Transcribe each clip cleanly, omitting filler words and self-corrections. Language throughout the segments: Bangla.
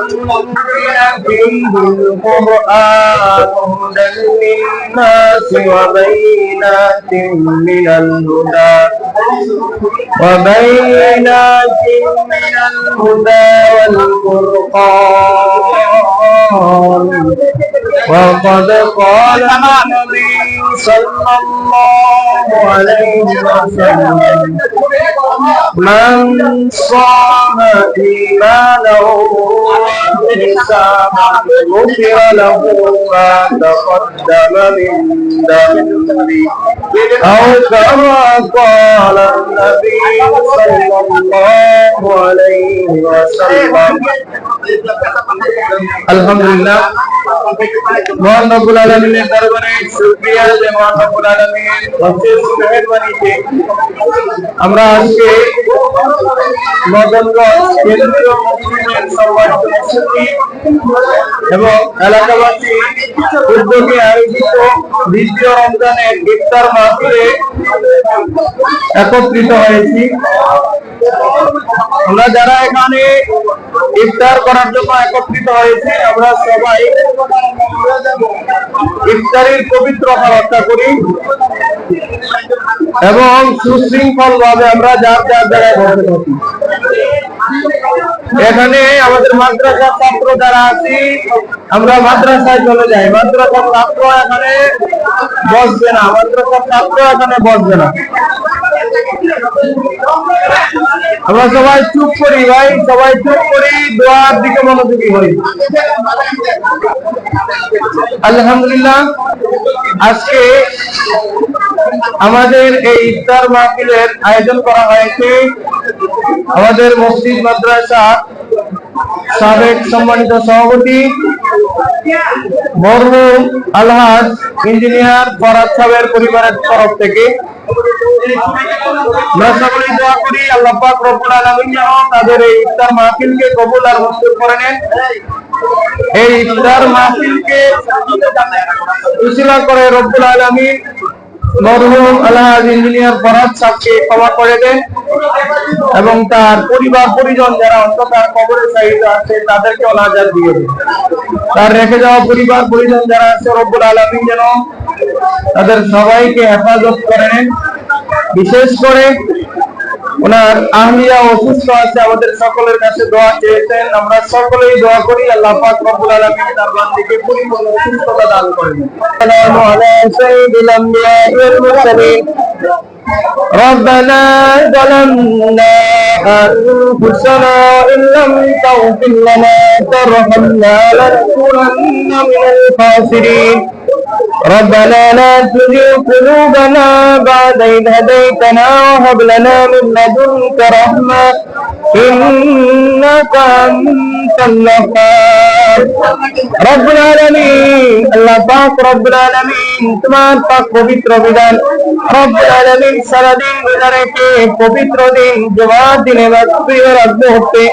فيه القرآن هدى للناس وبينات من الهدى والفرقان وقد قال النبي صلى الله عليه وسلم من صام إيمانا واحتسابا غفر له ما تقدم من ذنبه أو كما قال النبي صلى الله عليه وسلم আলহামদুলিল্লাহ মহান রব্বুল আলামিনের দরবারে শুকরিয়া যে মহান রব্বুল আলামিনের অশেষ মেহেরবানিতে আমরা আজকে মদনগঞ্জ কেন্দ্রীয় মুসলিমের সম্মানিত মুফতি এবং এলাকাবাসী উদ্যোগে আয়োজিত দ্বিতীয় রমজানের ইফতার মাহফিলে একত্রিত হয়েছি। আমরা যারা এখানে ইফতার করার জন্য একত্রিত হয়েছি আমরা সবাই ইফতারের পবিত্রতা রক্ষা করি এবং সুশৃঙ্খল ভাবে আমরা যার যার জায়গায় বসে থাকি। এখানে আমাদের মাদ্রাসার ছাত্র যারা আছি আমরা মাদ্রাসায় চলে যাই, মাদ্রাসার ছাত্র এখানে বসবে না, মাদ্রাসার ছাত্র এখানে বসবে না। আমরা সবাই চুপ করি ভাই, সবাই চুপ করি, দোয়ার দিকে মনোযোগী হই। আলহামদুলিল্লাহ আজকে আমাদের এই ইফতার মাহফিলের আয়োজন করা হয়েছে আমাদের মসজিদ মাদ্রাসা সাবেক সম্মানিত সভাপতি মরহুম আলহাজ ইঞ্জিনিয়ার ফরাদ সাহেবের পরিবারের তরফ থেকে। আমরা সকলেই দোয়া করি আল্লাহ পাক রব্বুল আলামিন যেন তাদের এই ইফতার মাহফিলকে কবুল আর মঞ্জুর করে নেন। এই ইফতার মাহফিলকে উসিলা করে রব্বুল আলামিন মরহুম আলহাজ ইঞ্জিনিয়ার ফরাদ সাহেবকে ক্ষমা করে দেন এবং তার পরিবার পরিজন যারা অন্ধকার কবরে শাহিদ আছে তাদেরকে নাজাত দিয়ে দেন। তার রেখে যাওয়া পরিবার পরিজন যারা আছে রব্বুল আলামিন যেন তাদের সবাইকে হেফাজত করেন। বিশেষ করে ওনার আহলিয়া অসুস্থ আছে, আমাদের সকলের কাছে দোয়া চেয়েছেন, আমরা সকলেই দোয়া করি আল্লাহ পাক রব্বুল আলামিন তার বান্দাকে পরিপূর্ণ সুস্থতা দান করেন। আসসালামু আলাইকুম সাইয়্যিদুল আমবিয়া ওয়াল মুরসালিন। ربنا ظلمنا أنفسنا وإن لم تغفر لنا وترحمنا لنكونن من الخاسرين ربنا لا تزغ قلوبنا بعد إذ هديتنا وهب لنا من لدنك رحمة إنك أنت الوهاب رب العالمين الله পাক রব্বুল আলামিন তোমার পাক পবিত্র বিধান রব্বুল আলামিন সারা দিন গুজারেকে পবিত্র দিন জুমার দিনে মাগরিবের আগ মুহূর্তে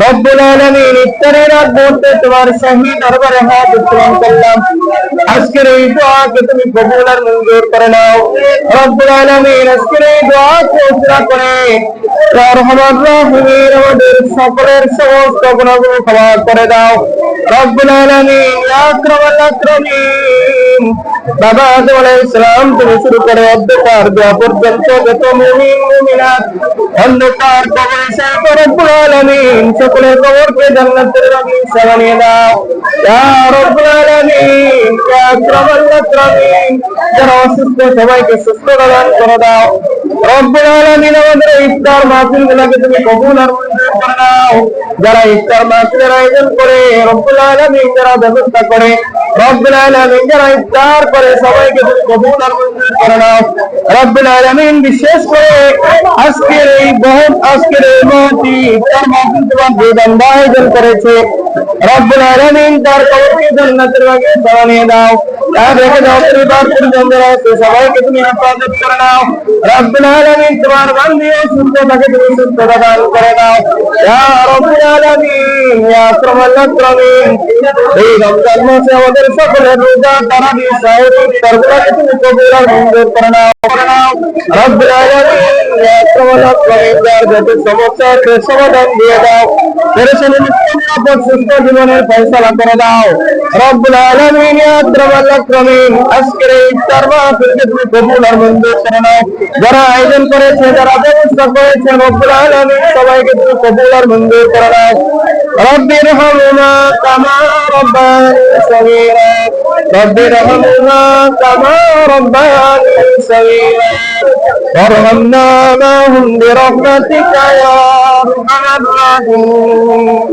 রব্বুল আলামিন ইফতারের আগ মুহূর্তে তোমার শাহী দরবারে হাত উত্তোলন করলাম। আজকের এই দোয়াকে তুমি কবুল আর মঞ্জুর করে নাও রব্বুল আলামিন। আজকের এই দোয়াকে উসিলা করে ইয়া রহমান রহিম আমাদের সকলের সমস্ত গুনাহগুলো ক্ষমা করে দাও রব্বুল আলামিন। ইয়া আকরামাল আকরামিন বাবা আদম আলাইহিস সালাম থেকে শুরু করে অন্ধকার দোয়া পর্যন্ত যত মুমিন মুমিনাত অন্ধকার কবরে শায়খ রব্বুল আলামিন সকলের কবরকে জান্নাতের বাগিচা বানিয়ে দাও ইয়া রব্বুল আলামিন। ইয়া আকরামাল আকরামিন যারা অসুস্থ সবাইকে সুস্থতা দান করে দাও রব্বুল আলামিন। আমাদের ইফতার মাহফিলগুলোকে তুমি কবুল আর মঞ্জুর করে নাও। যারা ইফতার মাহফিলের আয়োজন করে রব্বুল আলামিন যারা ব্যবস্থা করে রব্বুল আলামিন যারা ইফতার করে সবাইকে তুমি কবুল আর মঞ্জুর করে নাও রব্বুল আলামিন। বিশেষ করে আজকের এই মহতি ইফতার মাহফিল তোমার যে বান্দা আয়োজন করেছে রব্বুল আলামিন তার কবরকে জান্নাতের বাগিচা বানিয়ে দাও। তার রেখে যাওয়া পরিবার পরিজন যারা আছে সবাইকে তুমি হেফাজত করে নাও রব্বুল আলামিন। তোমার বান্দা সুস্থতাকে তুমি সুস্থতা দান করে দাও ইয়া রব্বুল আলামিন। ইয়া আকরামাল আকরামিন এই রমজান মাসে আমাদের সকলের রোজা তারাবি সাহেরি সর্বদাকে তুমি কবুল আর মঞ্জুর করে নাও রব্বুল আলামিন। ইয়া আকরামাল আকরামিন যার যত সমস্যা আছে সমাধান দিয়ে দাও পেরেশানি মুক্ত চূড়ান্ত জীবনের ফয়সালা করে দাও রব্বুল আলামিন। ইয়া আকরামাল আকরামিন, আজকের এই ইফতার মাহফিলকে তুমি কবুল আর মঞ্জুর করে নাও। যারা আয়োজন করেছে, যারা ব্যবস্থা করেছে, রব্বুল আলামিন সবাইকে তুমি কবুল আর মঞ্জুর করে নাও। রব্বিরহামহুমা কামা রাব্বায়ানি সগীরা, রব্বিরহামহুমা কামা রাব্বায়ানি সগীরা ওয়ারহামনা মা'হুম বিরহমাতিকা ইয়া আরহামার রাহিমিন।